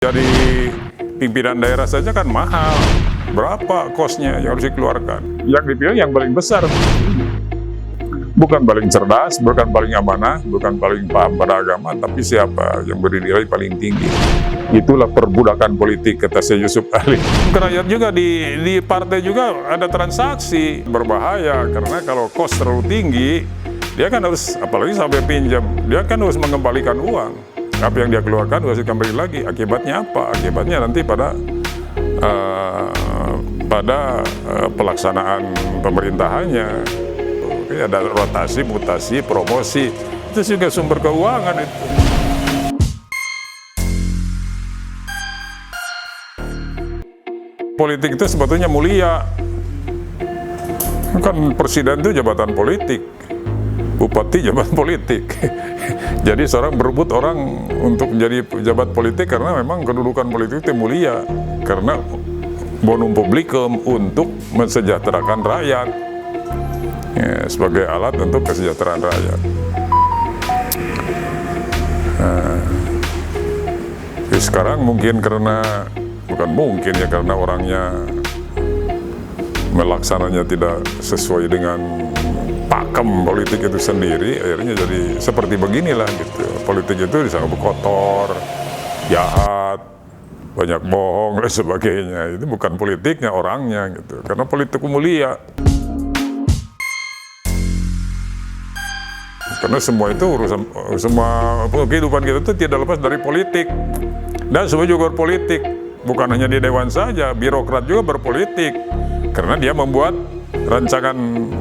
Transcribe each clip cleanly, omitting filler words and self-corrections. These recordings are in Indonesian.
Jadi pimpinan daerah saja kan mahal. Berapa kosnya yang harus dikeluarkan? Yang dipilih yang paling besar. Bukan paling cerdas, bukan paling amanah, bukan paling paham pada agama, tapi siapa yang bernilai paling tinggi. Itulah perbudakan politik, kata Syekh Yusuf Ali. Rakyat juga di partai juga ada transaksi. Berbahaya, karena kalau kos terlalu tinggi, dia kan harus, apalagi sampai pinjam, dia kan harus mengembalikan uang. Apa yang dia keluarkan harus kembali lagi. Akibatnya apa? Akibatnya nanti pada pelaksanaan pemerintahannya. Ada rotasi, mutasi, promosi. Itu juga sumber keuangan itu. Politik itu sebetulnya mulia. Kan presiden itu jabatan politik. Bupati jabatan politik. Jadi seorang berebut orang untuk menjadi pejabat politik karena memang kedudukan politik itu mulia. Karena bonum publicum untuk mensejahterakan rakyat. Ya, sebagai alat untuk kesejahteraan rakyat. Sekarang mungkin karena orangnya melaksananya tidak sesuai dengan pakem politik itu sendiri, akhirnya jadi seperti beginilah gitu. Politik itu disangka kotor, jahat, banyak bohong dan sebagainya. Itu bukan politiknya, orangnya gitu. Karena politik mulia. Karena semua itu semua kehidupan kita itu tidak lepas dari politik. Dan semua juga berpolitik. Bukan hanya di dewan saja, birokrat juga berpolitik. Karena dia membuat rancangan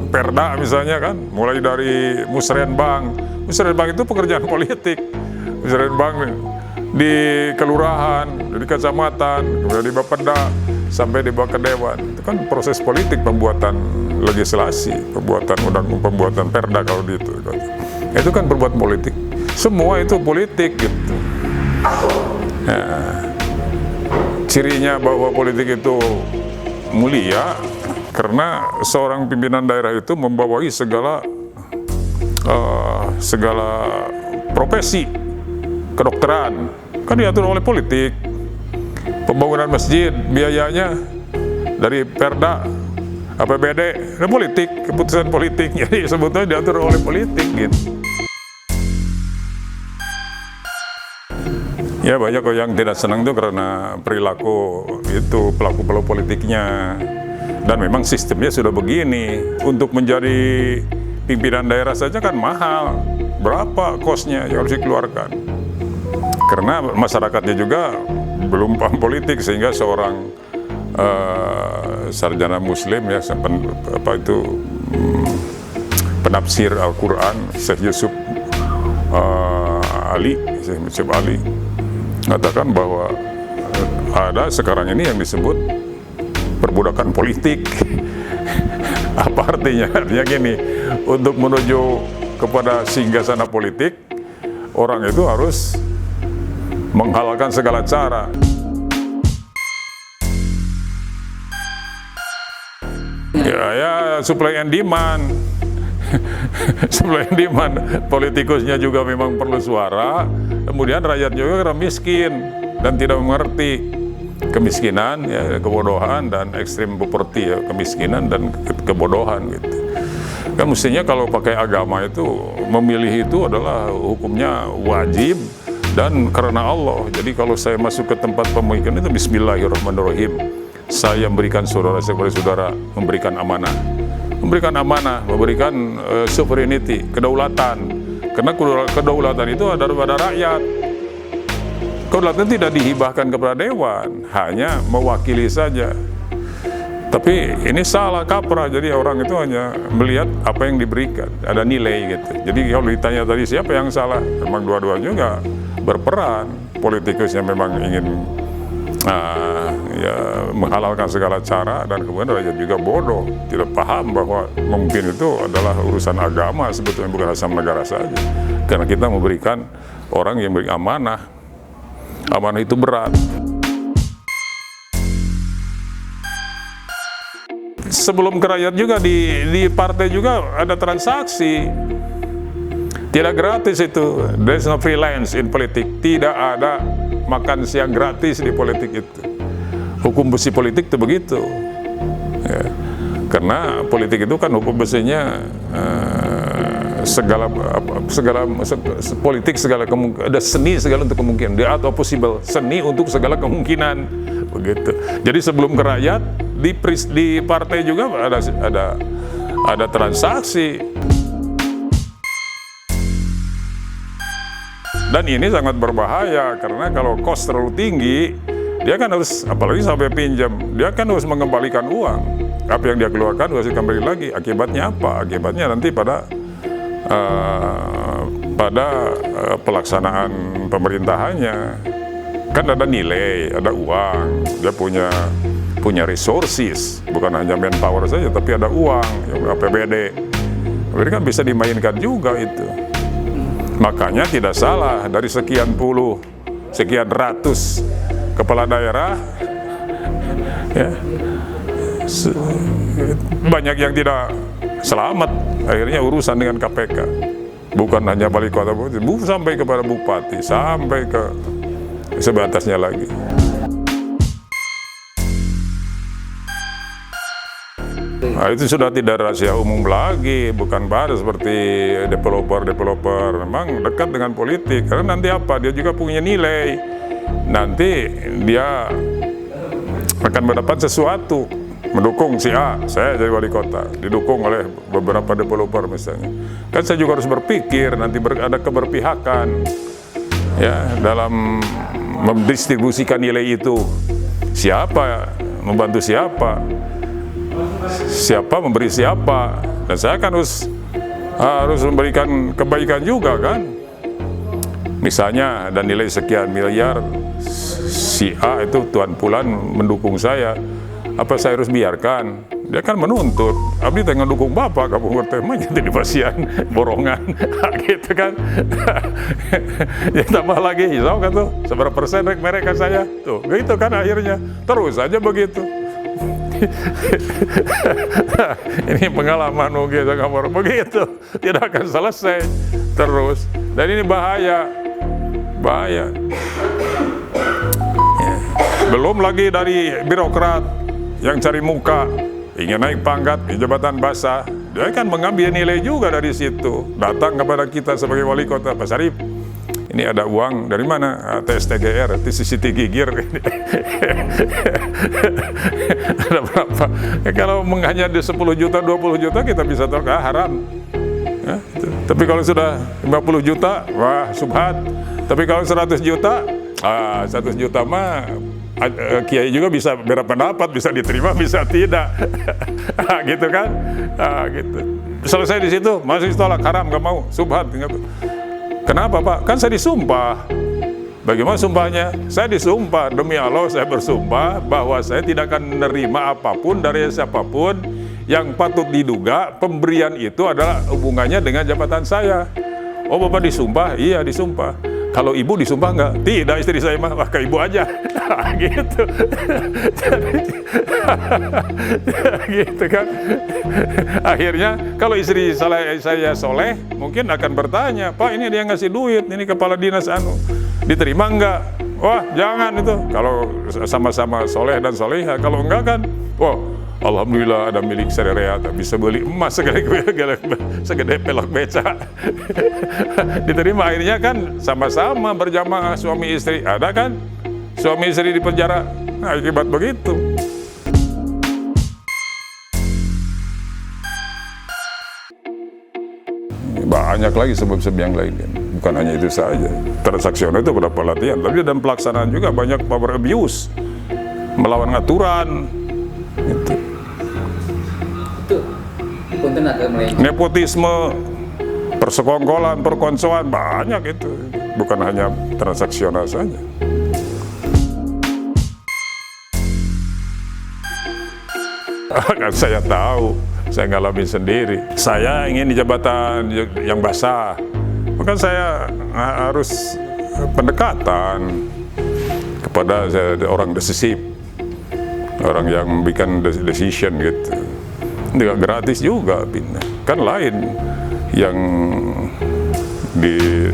perda misalnya kan, mulai dari musrenbang. Musrenbang itu pekerjaan politik. Musrenbang di kelurahan, di kecamatan, kemudian di Bapeda, sampai dibawa ke dewan. Itu kan proses politik, pembuatan legislasi, pembuatan perda kalau di itu. Itu kan perbuatan politik. Semua itu politik gitu. Nah, cirinya bahwa politik itu mulia karena seorang pimpinan daerah itu membawai segala profesi. Kedokteran kan diatur oleh politik. Pembangunan masjid biayanya dari perda, APBD, politik, keputusan politik. Jadi sebetulnya diatur oleh politik gitu. Ya banyak yang tidak senang itu karena perilaku itu pelaku-pelaku politiknya. Dan memang sistemnya sudah begini. Untuk menjadi pimpinan daerah saja kan mahal. Berapa kosnya yang harus dikeluarkan? Karena masyarakatnya juga belum paham politik, sehingga seorang sarjana muslim ya, penafsir Al-Quran, Syekh Yusuf Ali mengatakan bahwa ada sekarang ini yang disebut perbudakan politik. Apa artinya? Artinya gini, untuk menuju kepada singgasana politik, orang itu harus menghalalkan segala cara. Ya, supply and demand. Supply and demand. Politikusnya juga memang perlu suara, kemudian rakyat juga karena miskin dan tidak mengerti kemiskinan, ya, kebodohan dan ekstrim poverty, ya, kemiskinan dan kebodohan gitu. Kan mestinya kalau pakai agama itu memilih itu adalah hukumnya wajib dan karena Allah. Jadi kalau saya masuk ke tempat pemilikan itu Bismillahirrahmanirrahim. Saya memberikan saudara kepada saudara, memberikan amanah, memberikan sovereignty, kedaulatan. Karena kedaulatan itu ada pada rakyat. Kedaulatan tidak dihibahkan kepada dewan, hanya mewakili saja. Tapi ini salah kaprah, jadi orang itu hanya melihat apa yang diberikan, ada nilai gitu. Jadi kalau ditanya tadi siapa yang salah, memang dua-duanya juga berperan. Politikusnya memang ingin menghalalkan segala cara, dan kemudian rakyat juga bodoh, tidak paham bahwa memimpin itu adalah urusan agama sebetulnya, bukan asam negara saja. Karena kita memberikan orang yang beri amanah, amanah itu berat. Sebelum ke rakyat juga di partai juga ada transaksi. Tidak gratis itu. There's no freelance in politik. Tidak ada makan siang gratis di politik itu. Hukum besi politik itu begitu. Ya. Karena politik itu kan hukum besinya politik segala kemungkinan, ada seni segala untuk kemungkinan, the art of possible, seni untuk segala kemungkinan, begitu. Jadi sebelum ke rakyat di partai juga ada transaksi. Dan ini sangat berbahaya karena kalau cost terlalu tinggi, dia kan harus, apalagi sampai pinjam, dia kan harus mengembalikan uang. Apa yang dia keluarkan harus dikembali lagi. Akibatnya apa? Akibatnya nanti pada pelaksanaan pemerintahannya kan ada nilai, ada uang, dia punya resources, bukan hanya manpower saja, tapi ada uang, APBD. Jadi kan bisa dimainkan juga itu. Makanya tidak salah dari sekian puluh, sekian ratus kepala daerah, ya, banyak yang tidak selamat akhirnya urusan dengan KPK. Bukan hanya wali kota, sampai kepada bupati, sampai ke sebatasnya lagi. Nah, itu sudah tidak rahasia umum lagi, bukan baru seperti developer. Memang dekat dengan politik, karena nanti apa? Dia juga punya nilai. Nanti dia akan mendapat sesuatu, mendukung si A, saya jadi wali kota, didukung oleh beberapa developer misalnya. Kan saya juga harus berpikir, nanti ada keberpihakan ya dalam mendistribusikan nilai itu. Siapa membantu siapa memberi siapa, dan saya kan harus memberikan kebaikan juga kan. Misalnya ada nilai sekian miliar, si A itu Tuan Pulan mendukung saya, apa saya harus biarkan? Dia kan menuntut, abdi tengah dukung bapak, kamu ngerti jadi pasian borongan, gitu kan. Ya tambah lagi, tahu kan tuh, seberapa persen mereka saya, tuh, gitu kan akhirnya, terus aja begitu. Ini pengalaman gitu, kamu begitu, tidak akan selesai terus, dan ini bahaya. Ya. Belum lagi dari birokrat yang cari muka, ingin naik pangkat di jabatan basah, dia kan mengambil nilai juga dari situ. Datang kepada kita sebagai wali kota, Pak Sarip, ini ada uang dari mana? TSTGR, TCCT Gigir. Ada berapa? Ya, kalau hanya di 10 juta, 20 juta kita bisa tahu haram. Ya, tapi kalau sudah 50 juta, wah subhat. Tapi kalau 100 juta, 100 juta mah kiai juga bisa berpendapat, bisa diterima, bisa tidak. Gitu kan? Gitu. Selesai di situ, masih tolak, haram, nggak mau, subhat. Kenapa Pak? Kan saya disumpah. Bagaimana sumpahnya? Saya disumpah, demi Allah saya bersumpah bahwa saya tidak akan menerima apapun dari siapapun yang patut diduga pemberian itu adalah hubungannya dengan jabatan saya. Oh Bapak disumpah? Iya disumpah. Kalau ibu disumpah enggak? Tidak, istri saya mah, wah ke ibu aja. Gitu. Gitu kan. Akhirnya kalau istri saya soleh, mungkin akan bertanya, Pak ini dia ngasih duit, ini kepala dinas diterima enggak? Wah jangan itu. Kalau sama-sama soleh dan soleha, kalau enggak kan, wah alhamdulillah ada milik sereret, bisa beli emas segede pelok beca. Diterima, akhirnya kan sama-sama berjamaah suami istri. Ada kan suami istri di penjara, nah, akibat begitu. Banyak lagi sebab-sebab yang lain, bukan hanya itu saja. Transaksional itu berapa latihan, tapi dalam pelaksanaan juga banyak power abuse, melawan aturan. Itu. Nepotisme, persekongkolan, perkonsoan, banyak itu. Bukan hanya transaksional saja. Kan saya tahu, saya ngalami sendiri. Saya ingin di jabatan yang basah, maka saya harus pendekatan kepada orang decisif, orang yang membuat decision gitu. Tidak gratis juga, kan lain yang di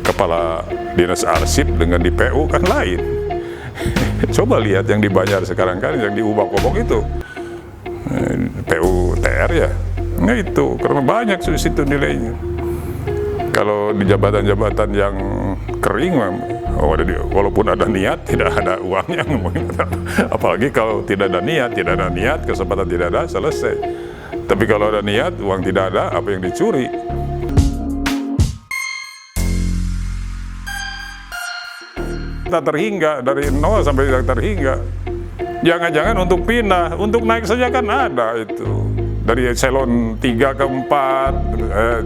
kepala kepala dinas arsip dengan di PU kan lain. Coba lihat yang di Banjar sekarang kan, yang di Ubak-Ubak itu PUTR ya. Nah itu, karena banyak situ nilainya. Kalau di jabatan-jabatan yang kering, walaupun ada niat, tidak ada uangnya. Apalagi kalau tidak ada niat, kesempatan tidak ada, selesai. Tapi kalau ada niat, uang tidak ada, apa yang dicuri? Tak terhingga, dari nol sampai tak terhingga. Jangan-jangan untuk pindah, untuk naik saja kan ada itu. Dari eselon 3 ke 4,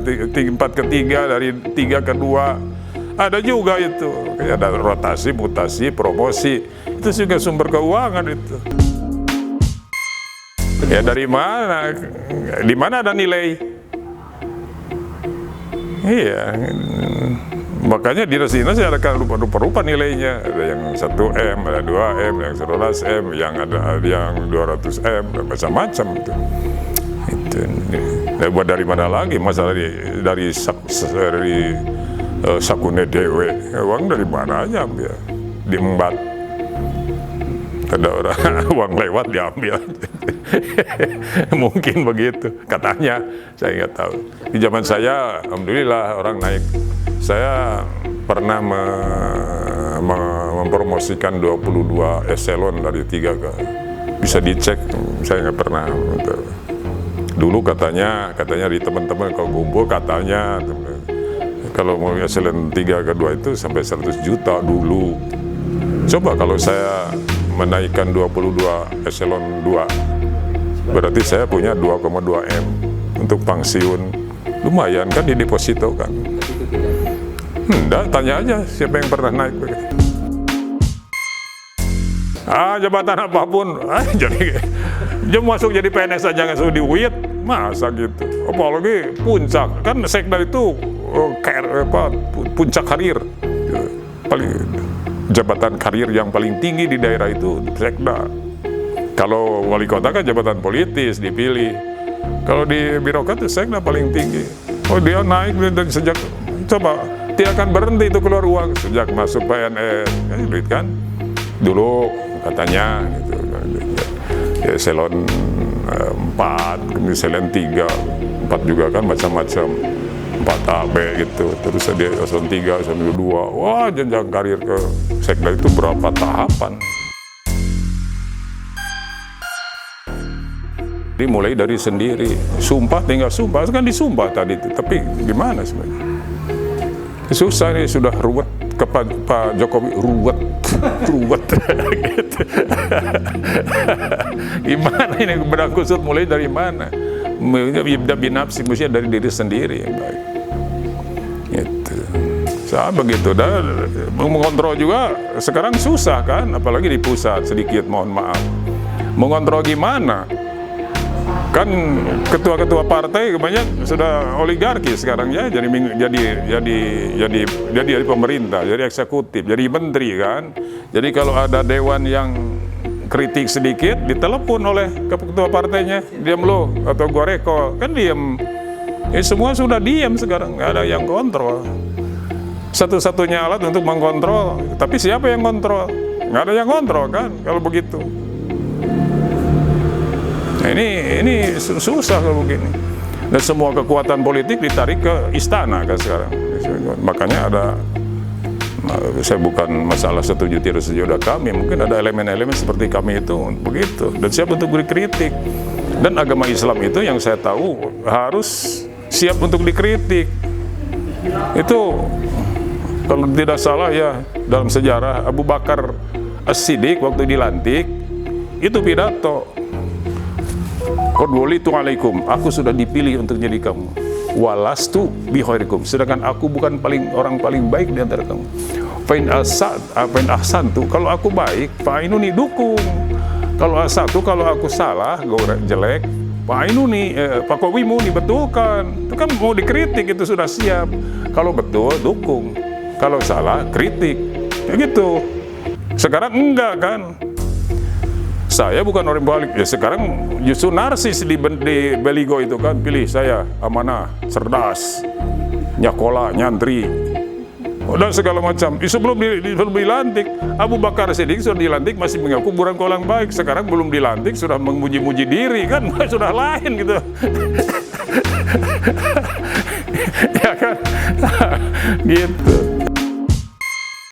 4 ke 3, dari 3 ke 2. Ada juga itu. Ada rotasi, mutasi, promosi. Itu juga sumber keuangan itu. Ya dari mana? Di mana ada nilai? Iya. Makanya dinas-dinas ada rupa-rupa nilainya. Ada yang 1M, ada 2M, yang 11M, yang ada yang 200M, macam-macam itu. Buat dari mana lagi? Masa dari sakune dewe, uang dari mana aja ambil? Diembat. Ada orang uang lewat diambil. Mungkin begitu, katanya. Saya nggak tahu. Di zaman saya, alhamdulillah orang naik. Saya pernah mempromosikan 22 eselon dari 3 ke. Bisa dicek, saya nggak pernah. Dulu katanya di teman-teman kalau kumpul katanya kalau mau eselon 3 ke 2 itu sampai 100 juta dulu. Coba kalau saya menaikkan 22 eselon 2, berarti saya punya 2,2 M untuk pensiun. Lumayan kan di deposito kan. Enggak, tanya aja siapa yang pernah naik begitu. Jabatan apapun, jadi masuk jadi PNS aja nggak suruh di UIT, masa gitu. Apalagi puncak, kan sekda itu puncak karir, paling jabatan karir yang paling tinggi di daerah itu sekda. Kalau wali kota kan jabatan politis dipilih. Kalau di birokrat itu sekda paling tinggi. Oh dia naik dari sejak, coba tidak akan berhenti itu keluar uang sejak masuk PNS, duit kan dulu katanya gitu. Ya, eselon 4, eselon 3, 4 juga kan macam-macam, 4AB gitu. Terus ada eselon 3, eselon 2. Wah, jenjang karir ke sekda itu berapa tahapan. Jadi mulai dari sendiri, sumpah tinggal sumpah, kan disumpah tadi itu. Tapi gimana sebenarnya? Susah nih, sudah ruwet ke Pak Jokowi, ruwet gitu. Gimana ini benang kusut mulai dari mana? Ibda binafsi, mestinya dari diri sendiri yang baik. Gitu. Sama begitu. Dan mengontrol juga sekarang susah kan, apalagi di pusat sedikit, mohon maaf. Mengontrol gimana? Kan ketua-ketua partai banyak sudah oligarki sekarang ya, jadi pemerintah, jadi eksekutif, jadi menteri kan. Jadi kalau ada dewan yang kritik sedikit ditelepon oleh ketua partainya, diam lo atau gua reko, kan diam. Semua sudah diam sekarang, nggak ada yang kontrol. Satu-satunya alat untuk mengkontrol, tapi siapa yang kontrol? Nggak ada yang kontrol kan kalau begitu. Nah, ini susah kalau begini. Dan semua kekuatan politik ditarik ke istana kan sekarang. Makanya ada, saya bukan masalah setuju tidak setuju kami, mungkin ada elemen-elemen seperti kami itu begitu. Dan siap untuk dikritik. Dan agama Islam itu yang saya tahu harus siap untuk dikritik. Itu kalau tidak salah ya, dalam sejarah Abu Bakar As-Siddiq waktu dilantik itu pidato. Qadwalitu alaikum, aku sudah dipilih untuk jadi kamu. Walastu bikhairikum, sedangkan aku bukan orang paling baik di antara kamu. Fa'in ahsantu, kalau aku baik, fa'inuni dukung. Kalau ahsantu, kalau aku salah, jelek, fa'inuni, faqawimuni, betulkan. Itu kan mau dikritik, itu sudah siap. Kalau betul, dukung. Kalau salah, kritik. Kayak gitu. Sekarang enggak kan. Saya bukan orang balik, ya sekarang justru narsis di Beligo itu kan, pilih saya, amanah, cerdas, nyakola, nyantri, dan segala macam. Sebelum dilantik, Abu Bakar Siddiq sudah dilantik masih mengaku bukan orang baik. Sekarang belum dilantik sudah memuji-muji diri, kan sudah lain gitu. Ya kan, gitu.